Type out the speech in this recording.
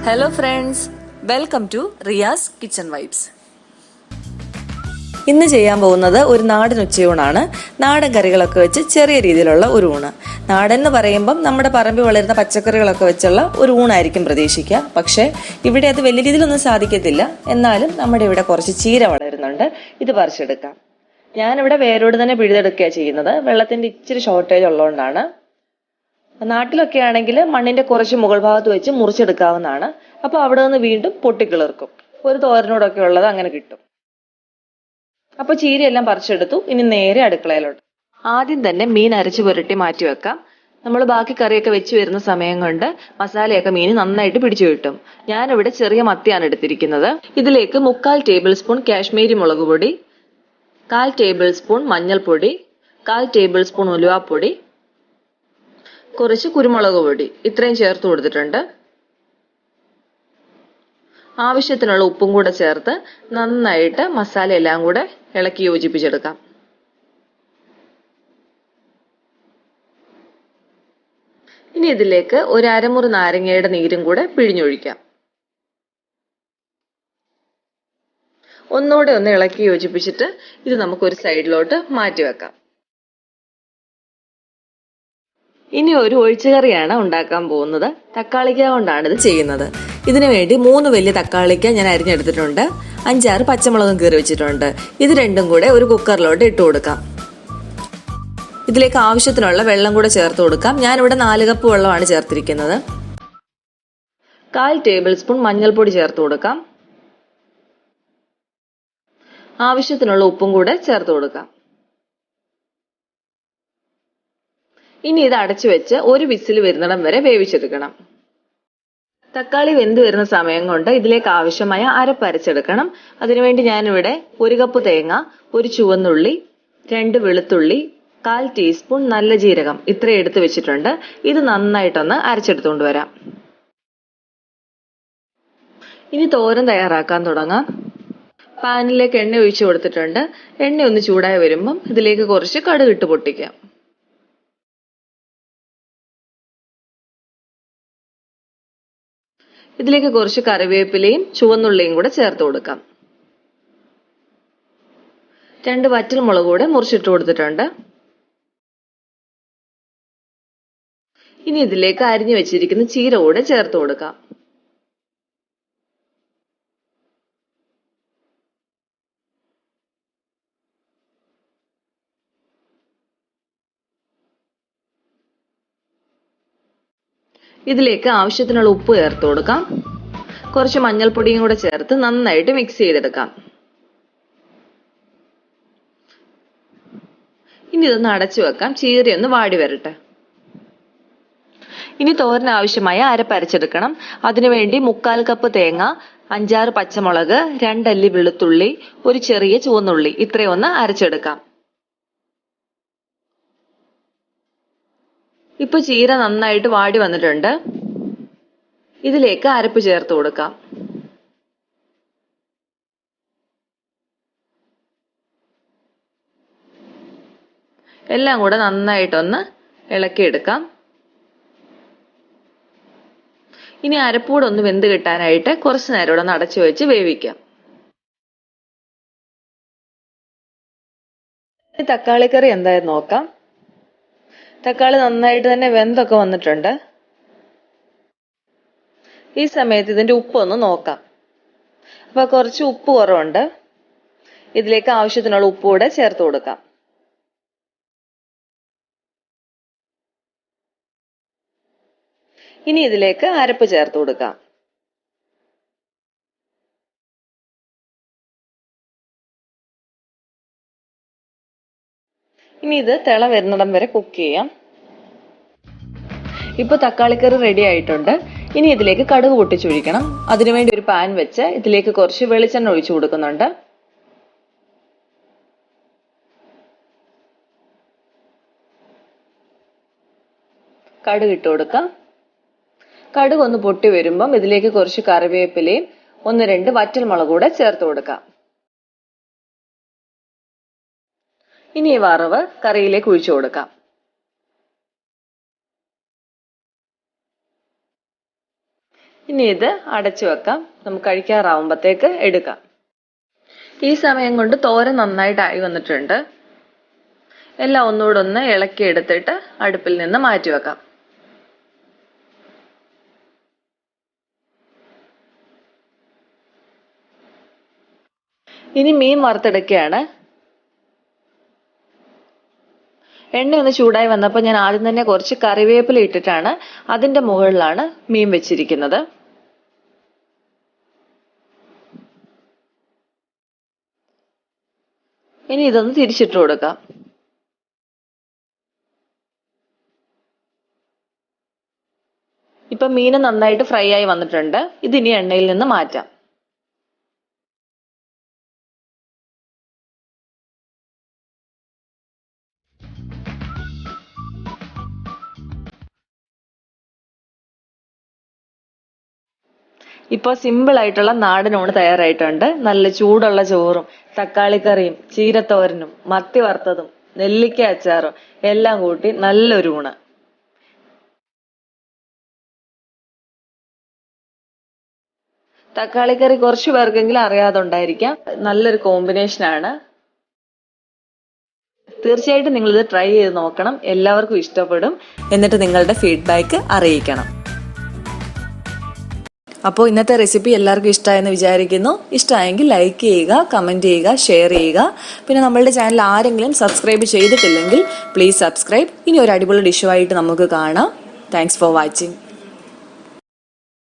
Hello friends, welcome to Riya's Kitchen Vibes. ഇന്ന് ചെയ്യാൻ പോകുന്നത് ഒരു നാടൻ ഉച്ചയൂണാണ്. നാടൻ കറികളൊക്കെ വെച്ച് ചെറിയ രീതിയിലുള്ള ഒരു ഊണ്. നാടൻ എന്ന് പറയുമ്പം നമ്മുടെ പറമ്പിൽ വളരുന്ന പച്ചക്കറികളൊക്കെ വെച്ചുള്ള ഒരു ഊണായിരിക്കും പ്രതീക്ഷിക്കുക. പക്ഷേ ഇവിടെ അത് വലിയ രീതിയിലൊന്നും സാധിക്കത്തില്ല. എന്നാലും നമ്മുടെ ഇവിടെ കുറച്ച് ചീര വളരുന്നുണ്ട്. ഇത് പറിച്ചെടുക്കാം. ഞാനിവിടെ വേരോട് തന്നെ പിഴുതെടുക്കുകയാണ് ചെയ്യുന്നത്. വെള്ളത്തിൻ്റെ ഇച്ചിരി ഷോർട്ടേജ് ഉള്ളതുകൊണ്ടാണ്. നാട്ടിലൊക്കെ ആണെങ്കിൽ മണ്ണിന്റെ കുറച്ച് മുകൾ ഭാഗത്ത് വെച്ച് മുറിച്ചെടുക്കാവുന്നതാണ്. അപ്പോൾ അവിടെ നിന്ന് വീണ്ടും പൊട്ടിക്കിളിർക്കും. ഒരു തോരനോടൊക്കെ ഉള്ളത് അങ്ങനെ കിട്ടും. അപ്പോൾ ചീരയെല്ലാം പറിച്ചെടുത്തു. ഇനി നേരെ അടുക്കളയിലോട്ട്. ആദ്യം തന്നെ മീൻ അരച്ച് പുരട്ടി മാറ്റി വെക്കാം. നമ്മൾ ബാക്കി കറിയൊക്കെ വെച്ച് വരുന്ന സമയം കൊണ്ട് മസാലയൊക്കെ മീൻ നന്നായിട്ട് പിടിച്ചു കിട്ടും. ഞാനിവിടെ ചെറിയ മത്തിയാണ് എടുത്തിരിക്കുന്നത്. ഇതിലേക്ക് 3/4 ടേബിൾ സ്പൂൺ കാശ്മീരി മുളക് പൊടി, 1/4 ടേബിൾ സ്പൂൺ മഞ്ഞൾപ്പൊടി, 1/4 ടേബിൾ സ്പൂൺ ഉലുവാപ്പൊടി, കുറച്ച് കുരുമുളക് പൊടി ഇത്രയും ചേർത്ത് കൊടുത്തിട്ടുണ്ട്. ആവശ്യത്തിനുള്ള ഉപ്പും കൂടെ ചേർത്ത് നന്നായിട്ട് മസാല എല്ലാം കൂടെ ഇളക്കി യോജിപ്പിച്ചെടുക്കാം. ഇനി ഇതിലേക്ക് ഒരു അരമുറി നാരങ്ങയുടെ നീരും കൂടെ പിഴിഞ്ഞൊഴിക്കാം. ഒന്നുകൂടെ ഒന്ന് ഇളക്കി യോജിപ്പിച്ചിട്ട് ഇത് നമുക്കൊരു സൈഡിലോട്ട് മാറ്റി വെക്കാം. ഇനി ഒരു ഒഴിച്ചുകറിയാണ് ഉണ്ടാക്കാൻ പോകുന്നത്. തക്കാളിക്ക കൊണ്ടാണ് ഇത് ചെയ്യുന്നത്. ഇതിനു വേണ്ടി 3 വലിയ തക്കാളിക്ക ഞാൻ അരിഞ്ഞെടുത്തിട്ടുണ്ട്. 5-6 പച്ചമുളകും കീറി വെച്ചിട്ടുണ്ട്. ഇത് രണ്ടും കൂടെ ഒരു കുക്കറിലോട്ട് ഇട്ട് കൊടുക്കാം. ഇതിലേക്ക് ആവശ്യത്തിനുള്ള വെള്ളം കൂടെ ചേർത്ത് കൊടുക്കാം. ഞാനിവിടെ 4 കപ്പ് വെള്ളമാണ് ചേർത്തിരിക്കുന്നത്. 1/4 ടേബിൾ സ്പൂൺ മഞ്ഞൾപ്പൊടി ചേർത്ത് കൊടുക്കാം. ആവശ്യത്തിനുള്ള ഉപ്പും കൂടെ ചേർത്ത് കൊടുക്കാം. ഇനി ഇത് അടച്ചു വെച്ച് ഒരു വിസിൽ വരുന്നിടം വരെ വേവിച്ചെടുക്കണം. തക്കാളി വെന്ത് വരുന്ന സമയം കൊണ്ട് ഇതിലേക്ക് ആവശ്യമായ അരപ്പ് അരച്ചെടുക്കണം. അതിനുവേണ്ടി ഞാനിവിടെ 1 കപ്പ് തേങ്ങ, 1 ചുവന്നുള്ളി, 2 വെളുത്തുള്ളി, 1/4 ടീസ്പൂൺ നല്ല ജീരകം ഇത്രയും എടുത്ത് വെച്ചിട്ടുണ്ട്. ഇത് നന്നായിട്ടൊന്ന് അരച്ചെടുത്തുകൊണ്ട് വരാം. ഇനി തോരൻ തയ്യാറാക്കാൻ തുടങ്ങാം. പാനിലേക്ക് എണ്ണ ഒഴിച്ചു കൊടുത്തിട്ടുണ്ട്. എണ്ണ ഒന്ന് ചൂടായി വരുമ്പം ഇതിലേക്ക് കുറച്ച് കടുക് ഇട്ട് പൊട്ടിക്കാം. ഇതിലേക്ക് കുറച്ച് കറിവേപ്പിലയും ചുവന്നുള്ളിയും കൂടെ ചേർത്ത് കൊടുക്കാം. 2 വറ്റൽ മുളക് കൂടെ മുറിച്ചിട്ട് കൊടുത്തിട്ടുണ്ട്. ഇനി ഇതിലേക്ക് അരിഞ്ഞു വെച്ചിരിക്കുന്ന ചീര കൂടെ ചേർത്ത് കൊടുക്കാം. ഇതിലേക്ക് ആവശ്യത്തിനുള്ള ഉപ്പ് ചേർത്ത് കൊടുക്കാം. കുറച്ച് മഞ്ഞൾപ്പൊടിയും കൂടെ ചേർത്ത് നന്നായിട്ട് മിക്സ് ചെയ്തെടുക്കാം. ഇനി ഇതൊന്ന് അടച്ചു വെക്കാം. ചീരയൊന്ന് വാടി വരട്ടെ. ഇനി തോരന് ആവശ്യമായ അരപ്പ് അരച്ചെടുക്കണം. അതിനുവേണ്ടി 3/4 കപ്പ് തേങ്ങ, 5-6 പച്ചമുളക്, 2 അല്ലി വെളുത്തുള്ളി, ഒരു ചെറിയ ചുവന്നുള്ളി ഇത്രയും ഒന്ന് അരച്ചെടുക്കാം. ഇപ്പൊ ചീര നന്നായിട്ട് വാടി വന്നിട്ടുണ്ട്. ഇതിലേക്ക് അരപ്പ് ചേർത്ത് കൊടുക്കാം. എല്ലാം കൂടെ നന്നായിട്ടൊന്ന് ഇളക്കിയെടുക്കാം. ഇനി അരപ്പൂടെ ഒന്ന് വെന്ത് കിട്ടാനായിട്ട് കുറച്ച് നേരം ഇവിടെ ഒന്ന് അടച്ചു വെച്ച് വേവിക്കാം. തക്കാളിക്കറി എന്തായാലും നോക്കാം. തക്കാളി നന്നായിട്ട് തന്നെ വെന്തൊക്കെ വന്നിട്ടുണ്ട്. ഈ സമയത്ത് ഇതിന്റെ ഉപ്പൊന്ന് നോക്കാം. അപ്പൊ കുറച്ച് ഉപ്പ് കുറവുണ്ട്. ഇതിലേക്ക് ആവശ്യത്തിനുള്ള ഉപ്പ് കൂടെ ചേർത്ത് കൊടുക്കാം. ഇനി ഇതിലേക്ക് അരപ്പ് ചേർത്ത് കൊടുക്കാം. ഇനി ഇത് തിള വരുന്നിടം വരെ കുക്ക് ചെയ്യാം. ഇപ്പൊ തക്കാളിക്കറി റെഡി ആയിട്ടുണ്ട്. ഇനി ഇതിലേക്ക് കടുക് പൊട്ടിച്ചൊഴിക്കണം. അതിനുവേണ്ടി ഒരു പാൻ വെച്ച് ഇതിലേക്ക് കുറച്ച് വെളിച്ചെണ്ണ ഒഴിച്ചു കൊടുക്കുന്നുണ്ട്. കടുക് ഇട്ട് കൊടുക്കാം. കടുക് ഒന്ന് പൊട്ടി വരുമ്പം ഇതിലേക്ക് കുറച്ച് കറിവേപ്പിലയും 1-2 വറ്റൽ മുളക് കൂടെ ചേർത്ത് കൊടുക്കാം. ഇനി ഈ വറവ് കറിയിലേക്ക് ഒഴിച്ചു കൊടുക്കാം. ഇനി ഇത് അടച്ചു വെക്കാം. നമുക്ക് കഴിക്കാറാവുമ്പത്തേക്ക് എടുക്കാം. ഈ സമയം കൊണ്ട് തോരൻ നന്നായിട്ടായി വന്നിട്ടുണ്ട്. എല്ലാം ഒന്നുകൂടെ ഒന്ന് ഇളക്കി എടുത്തിട്ട് അടുപ്പിൽ നിന്ന് മാറ്റി വെക്കാം. ഇനി മീൻ വറുത്തെടുക്കുകയാണ്. എണ്ണ ഒന്ന് ചൂടായി വന്നപ്പോൾ ഞാൻ ആദ്യം തന്നെ കുറച്ച് കറിവേപ്പില ഇട്ടിട്ടാണ് അതിന്റെ മുകളിലാണ് മീൻ വെച്ചിരിക്കുന്നത്. ഇനി ഇതൊന്ന് തിരിച്ചിട്ട് കൊടുക്കാം. ഇപ്പൊ മീൻ നന്നായിട്ട് ഫ്രൈ ആയി വന്നിട്ടുണ്ട്. ഇതിനി എണ്ണയിൽ നിന്ന് മാറ്റാം. ഇപ്പോൾ സിമ്പിൾ ആയിട്ടുള്ള നാടൻ ഊണ് തയ്യാറായിട്ടുണ്ട്. നല്ല ചൂടുള്ള ചോറും തക്കാളിക്കറിയും ചീരത്തോരനും മത്തി വറുത്തതും നെല്ലിക്ക അച്ചാറും എല്ലാം കൂട്ടി നല്ലൊരു ഊണ്. തക്കാളിക്കറി കുറച്ചു പേർക്കെങ്കിലും അറിയാതെ ഉണ്ടായിരിക്കാം. നല്ലൊരു കോമ്പിനേഷനാണ്. തീർച്ചയായിട്ടും നിങ്ങളിത് ട്രൈ ചെയ്ത് നോക്കണം. എല്ലാവർക്കും ഇഷ്ടപ്പെടും. എന്നിട്ട് നിങ്ങളുടെ ഫീഡ്ബാക്ക് അറിയിക്കണം. അപ്പോൾ ഇന്നത്തെ റെസിപ്പി എല്ലാവർക്കും ഇഷ്ടമായെന്ന് വിചാരിക്കുന്നു. ഇഷ്ടമായെങ്കിൽ ലൈക്ക് ചെയ്യുക, കമൻറ്റ് ചെയ്യുക, ഷെയർ ചെയ്യുക. പിന്നെ നമ്മളുടെ ചാനൽ ആരെങ്കിലും സബ്സ്ക്രൈബ് ചെയ്തിട്ടില്ലെങ്കിൽ പ്ലീസ് സബ്സ്ക്രൈബ്. ഇനി ഒരു അടിപൊളി ഡിഷുമായിട്ട് നമുക്ക് കാണാം. Thanks for watching.